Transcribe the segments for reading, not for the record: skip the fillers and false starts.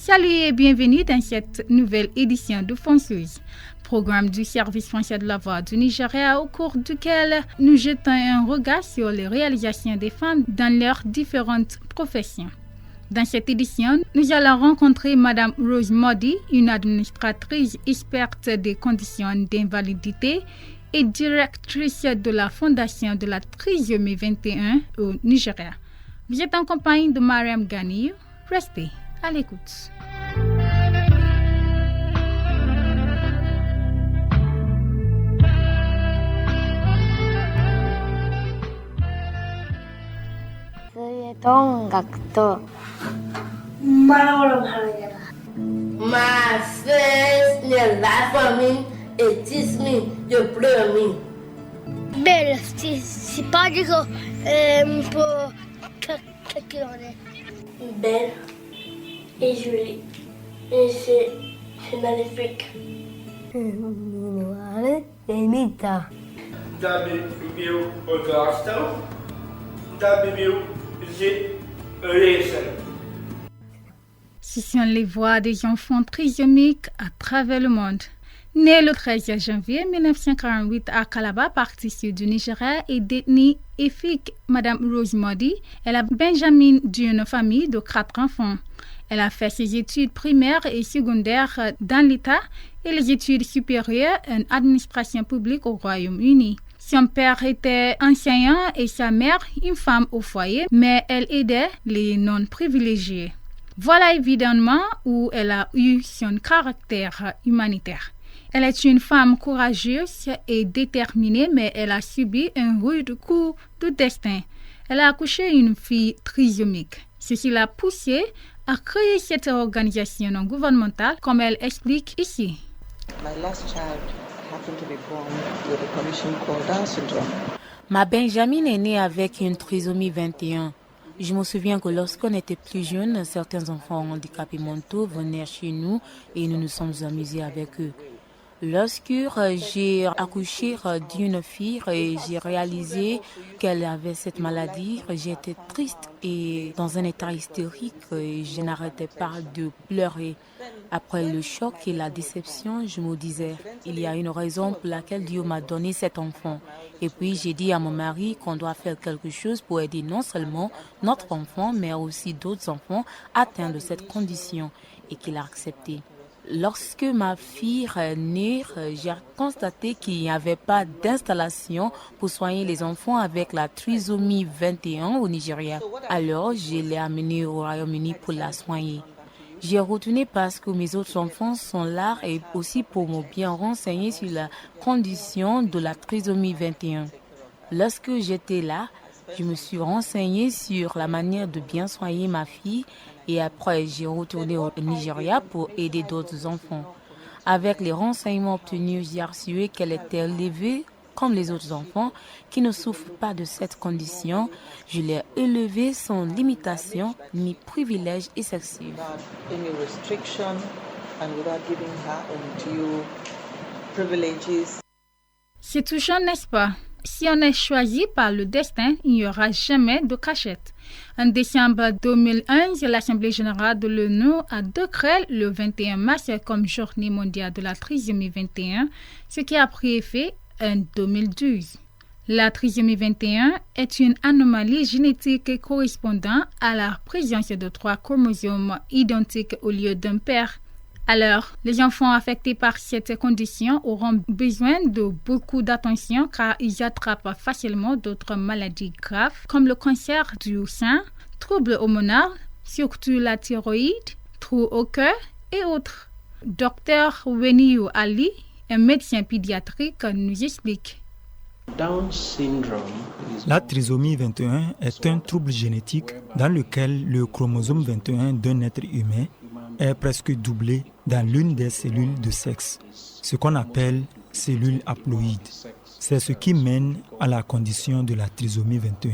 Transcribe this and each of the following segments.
Salut et bienvenue dans cette nouvelle édition de Fonceuse, programme du service français de la voix du Nigeria au cours duquel nous jetons un regard sur les réalisations des femmes dans leurs différentes professions. Dans cette édition, nous allons rencontrer Madame Rose Modi, une administratrice experte des conditions d'invalidité et directrice de la Fondation de la trisomie 21 au Nigeria. Vous êtes en compagnie de Mariam Ganiou. Restez à l'écoute. My friends, they laugh at me, they tease me, they play at me. Belle, c'est pas du tout pour quelqu'un. Belle et jolie. Et c'est magnifique. Ce sont les voix des enfants trisomiques à travers le monde. Née le 13 janvier 1948 à Calabar, partie sud du Nigeria et d'ethnie Efik, Madame Rose Modi est la Benjamin d'une famille de 4 enfants. Elle a fait ses études primaires et secondaires dans l'État et les études supérieures en administration publique au Royaume-Uni. Son père était enseignant et sa mère une femme au foyer, mais elle aidait les non-privilégiés. Voilà évidemment où elle a eu son caractère humanitaire. Elle est une femme courageuse et déterminée, mais elle a subi un rude coup de destin. Elle a accouché une fille trisomique. Ceci l'a poussée à créer cette organisation non gouvernementale, comme elle explique ici. My last child happened to be born with a condition called Down syndrome. Ma Benjamin est née avec une trisomie 21. Je me souviens que lorsqu'on était plus jeune, certains enfants handicapés mentaux venaient chez nous et nous nous sommes amusés avec eux. Lorsque j'ai accouché d'une fille et j'ai réalisé qu'elle avait cette maladie, j'étais triste et dans un état hystérique et je n'arrêtais pas de pleurer. Après le choc et la déception, je me disais, il y a une raison pour laquelle Dieu m'a donné cet enfant. Et puis j'ai dit à mon mari qu'on doit faire quelque chose pour aider non seulement notre enfant, mais aussi d'autres enfants atteints de cette condition et qu'il a accepté. Lorsque ma fille est née, j'ai constaté qu'il n'y avait pas d'installation pour soigner les enfants avec la trisomie 21 au Nigeria. Alors, je l'ai amenée au Royaume-Uni pour la soigner. J'ai retourné parce que mes autres enfants sont là et aussi pour me bien renseigner sur la condition de la trisomie 21. Lorsque j'étais là, je me suis renseignée sur la manière de bien soigner ma fille et après j'ai retourné au Nigeria pour aider d'autres enfants. Avec les renseignements obtenus, j'ai assuré qu'elle était élevée comme les autres enfants qui ne souffrent pas de cette condition. Je l'ai élevée sans limitation ni privilège excessif. C'est touchant, n'est-ce pas? Si on est choisi par le destin, il n'y aura jamais de cachette. En décembre 2011, l'Assemblée générale de l'ONU a décrété le 21 mars comme journée mondiale de la trisomie 21, ce qui a pris effet en 2012. La trisomie 21 est une anomalie génétique correspondant à la présence de 3 chromosomes identiques au lieu d'un père. Alors, les enfants affectés par cette condition auront besoin de beaucoup d'attention car ils attrapent facilement d'autres maladies graves comme le cancer du sein, troubles hormonaux, surtout la thyroïde, trous au cœur et autres. Dr Weniyu Ali, un médecin pédiatrique, nous explique. La trisomie 21 est un trouble génétique dans lequel le chromosome 21 d'un être humain est presque doublé dans l'une des cellules de sexe, ce qu'on appelle cellules haploïdes. C'est ce qui mène à la condition de la trisomie 21.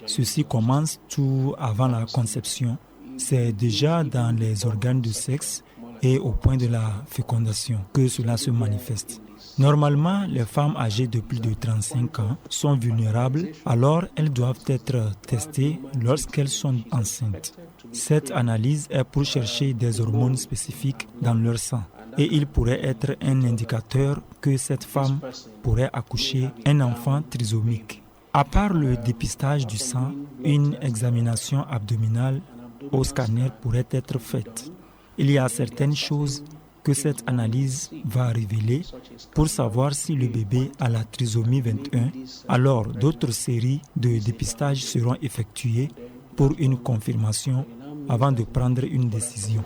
Ceci commence tout avant la conception. C'est déjà dans les organes de sexe et au point de la fécondation que cela se manifeste. Normalement, les femmes âgées de plus de 35 ans sont vulnérables, alors elles doivent être testées lorsqu'elles sont enceintes. Cette analyse est pour chercher des hormones spécifiques dans leur sang et il pourrait être un indicateur que cette femme pourrait accoucher un enfant trisomique. À part le dépistage du sang, une examination abdominale au scanner pourrait être faite. Il y a certaines choses que cette analyse va révéler pour savoir si le bébé a la trisomie 21. Alors, d'autres séries de dépistage seront effectuées pour une confirmation avant de prendre une décision.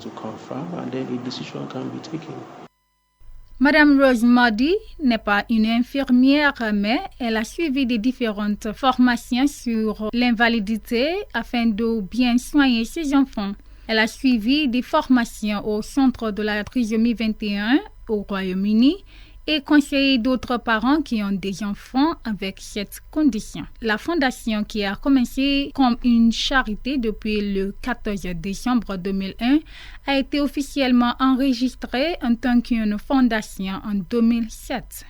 Madame Rose Modi n'est pas une infirmière, mais elle a suivi des différentes formations sur l'invalidité afin de bien soigner ses enfants. Elle a suivi des formations au Centre de la trisomie 21 au Royaume-Uni et conseillé d'autres parents qui ont des enfants avec cette condition. La fondation, qui a commencé comme une charité depuis le 14 décembre 2001, a été officiellement enregistrée en tant qu'une fondation en 2007.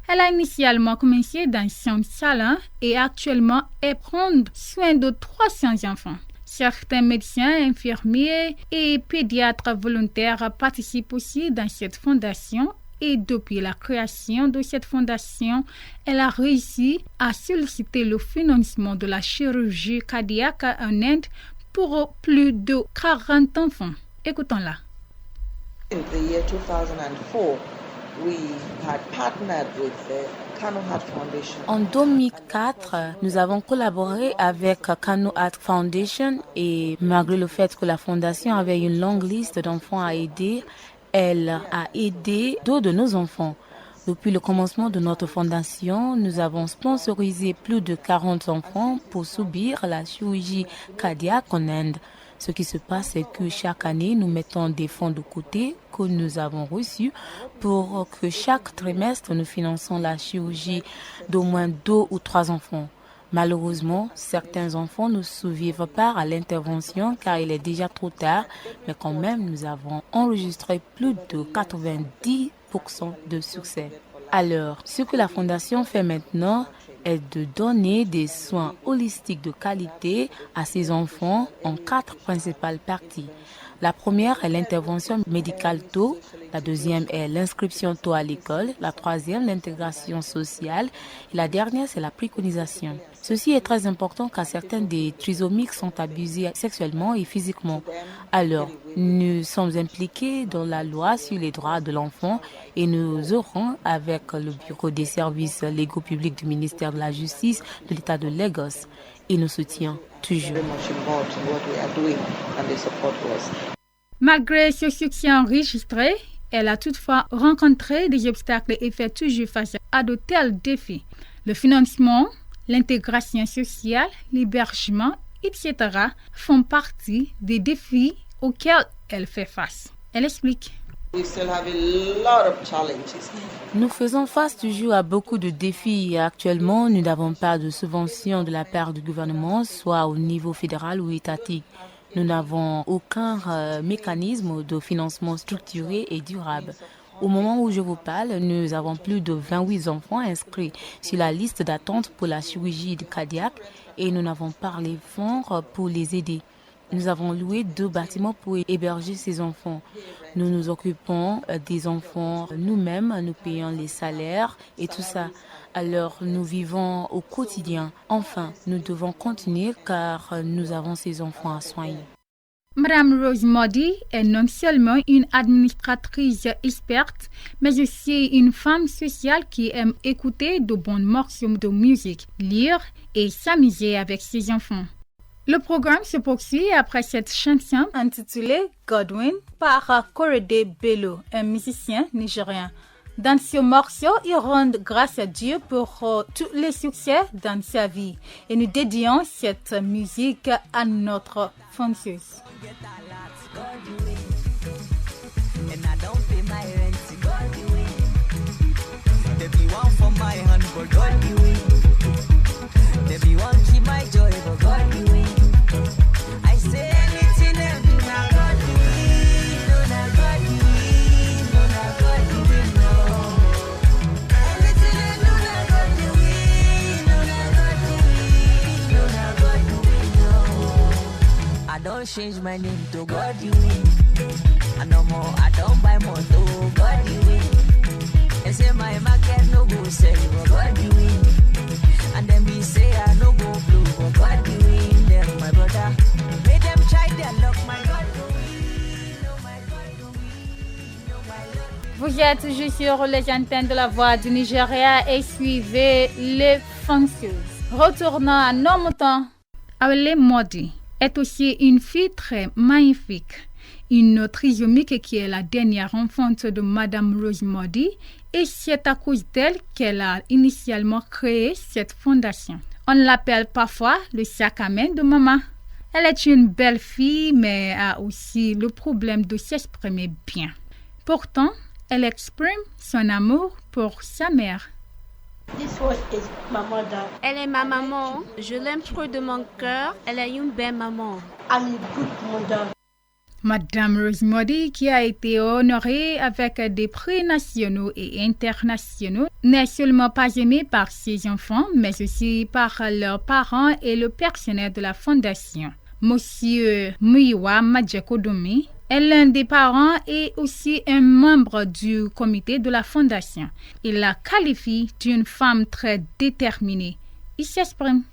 Elle a initialement commencé dans son salon et actuellement elle prend soin de 300 enfants. Certains médecins, infirmiers et pédiatres volontaires participent aussi dans cette fondation et depuis la création de cette fondation, elle a réussi à solliciter le financement de la chirurgie cardiaque en Inde pour plus de 40 enfants. Écoutons-la. In the year 2004, we had partnered with the Kano Heart Foundation. En 2004, nous avons collaboré avec Kano Heart Foundation et malgré le fait que la fondation avait une longue liste d'enfants à aider, elle a aidé deux de nos enfants. Depuis le commencement de notre fondation, nous avons sponsorisé plus de 40 enfants pour subir la chirurgie cardiaque en Inde. Ce qui se passe, c'est que chaque année, nous mettons des fonds de côté que nous avons reçus pour que chaque trimestre, nous finançons la chirurgie d'au moins 2 ou 3 enfants. Malheureusement, certains enfants ne survivent pas à l'intervention car il est déjà trop tard, mais quand même, nous avons enregistré plus de 90% de succès. Alors, ce que la Fondation fait maintenant est de donner des soins holistiques de qualité à ces enfants en 4 principales parties. La première est l'intervention médicale tôt, la deuxième est l'inscription tôt à l'école, la troisième l'intégration sociale et la dernière c'est la préconisation. Ceci est très important car certains des trisomiques sont abusés sexuellement et physiquement. Alors, nous sommes impliqués dans la loi sur les droits de l'enfant et nous aurons avec le Bureau des services légaux publics du ministère de la Justice de l'État de Lagos et nous soutient toujours. Malgré ce succès enregistré, elle a toutefois rencontré des obstacles et fait toujours face à de tels défis. Le financement, l'intégration sociale, l'hébergement, etc. font partie des défis auxquels elle fait face. Elle explique. Nous faisons face toujours à beaucoup de défis et actuellement, nous n'avons pas de subvention de la part du gouvernement, soit au niveau fédéral ou étatique. Nous n'avons aucun mécanisme de financement structuré et durable. Au moment où je vous parle, nous avons plus de 28 enfants inscrits sur la liste d'attente pour la chirurgie cardiaque et nous n'avons pas les fonds pour les aider. Nous avons loué 2 bâtiments pour héberger ces enfants. Nous nous occupons des enfants nous-mêmes, nous payons les salaires et tout ça. Alors nous vivons au quotidien. Enfin, nous devons continuer car nous avons ces enfants à soigner. Madame Rose Modi est non seulement une administratrice experte, mais aussi une femme sociale qui aime écouter de bons morceaux de musique, lire et s'amuser avec ses enfants. Le programme se poursuit après cette chanson intitulée Godwin par Korede Bello, un musicien nigérien. Dans ce morceau, il rend grâce à Dieu pour tous les succès dans sa vie et nous dédions cette musique à notre fonceuse. change my name to Godwin. And no more, I don't buy more to Godwin. They say my market no go sell for Godwin. And then me say I no go blue for Godwin. Them my brother, make them try their luck, my Godwin. Oh my Godwin, oh my Lord. Vous êtes toujours sur les antennes de la Voix du Nigeria et suivez les fonceuses. Retournant à nos moutons, Awele Modi est aussi une fille très magnifique, une trisomique qui est la dernière enfante de Madame Rose Modi, et c'est à cause d'elle qu'elle a initialement créé cette fondation. On l'appelle parfois le sac à main de maman. Elle est une belle fille, mais a aussi le problème de s'exprimer bien. Pourtant, elle exprime son amour pour sa mère. This one is my mother. Elle est ma maman. Je l'aime trop de mon cœur. Elle est une belle maman. I'm a good mother. Madame Rose Modi, qui a été honorée avec des prix nationaux et internationaux, n'est seulement pas aimée par ses enfants, mais aussi par leurs parents et le personnel de la fondation. Monsieur Muyiwa Madjekodomi est l'un des parents et aussi un membre du comité de la fondation. Il la qualifie d'une femme très déterminée. Il s'exprime.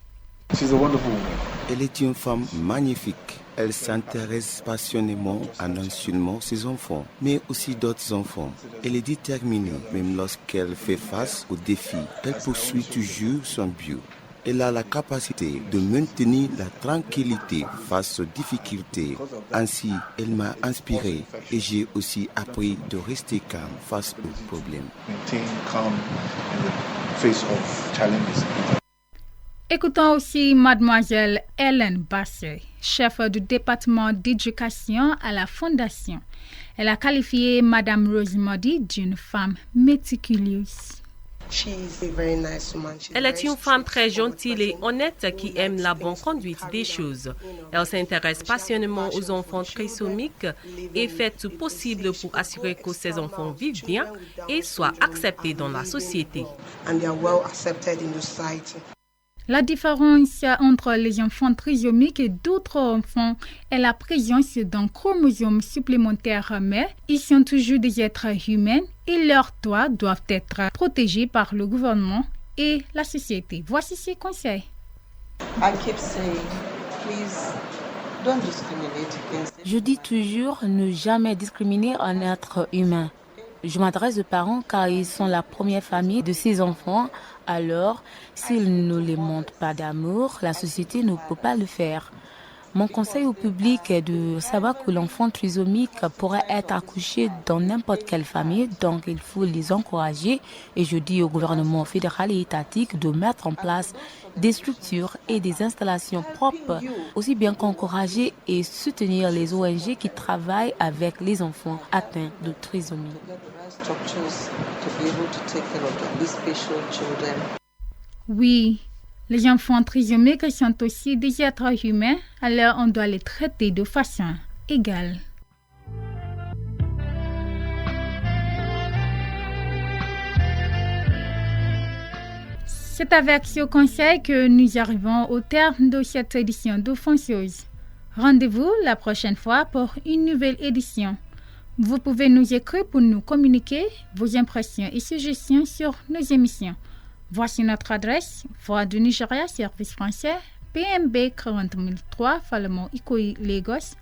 Elle est une femme magnifique. Elle s'intéresse passionnément à non seulement ses enfants, mais aussi d'autres enfants. Elle est déterminée, même lorsqu'elle fait face aux défis. Elle poursuit toujours son but. Elle a la capacité de maintenir la tranquillité face aux difficultés. Ainsi, elle m'a inspiré et j'ai aussi appris de rester calme face aux problèmes. Écoutons aussi Mademoiselle Hélène Bassey, chef du département d'éducation à la Fondation. Elle a qualifié Madame Rose Modi d'une femme méticuleuse. Elle est une femme très gentille et honnête qui aime la bonne conduite des choses. Elle s'intéresse passionnément aux enfants trisomiques et fait tout possible pour assurer que ces enfants vivent bien et soient acceptés dans la société. La différence entre les enfants trisomiques et d'autres enfants est la présence d'un chromosome supplémentaire, mais ils sont toujours des êtres humains et leurs droits doivent être protégés par le gouvernement et la société. Voici ses conseils. Je dis toujours ne jamais discriminer un être humain. Je m'adresse aux parents car ils sont la première famille de ces enfants. Alors, s'ils ne les montrent pas d'amour, la société ne peut pas le faire. Mon conseil au public est de savoir que l'enfant trisomique pourrait être accouché dans n'importe quelle famille, donc il faut les encourager. Et je dis au gouvernement fédéral et étatique de mettre en place des structures et des installations propres, aussi bien qu'encourager et soutenir les ONG qui travaillent avec les enfants atteints de trisomie. Oui, les enfants trisomiques sont aussi des êtres humains, alors on doit les traiter de façon égale. C'est avec ce conseil que nous arrivons au terme de cette édition de Fonceuse. Rendez-vous la prochaine fois pour une nouvelle édition. Vous pouvez nous écrire pour nous communiquer vos impressions et suggestions sur nos émissions. Voici notre adresse: Voix du Nigeria, Service français, PMB 40003, Falemo Ikoyi, Lagos,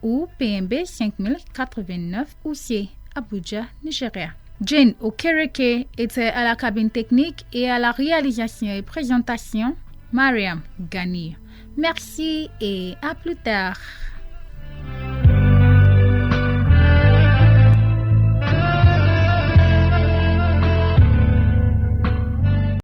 ou PMB 5089, OC, Abuja, Nigeria. Jane Okereke était à la cabine technique et à la réalisation et présentation, Mariam Ghani. Merci et à plus tard.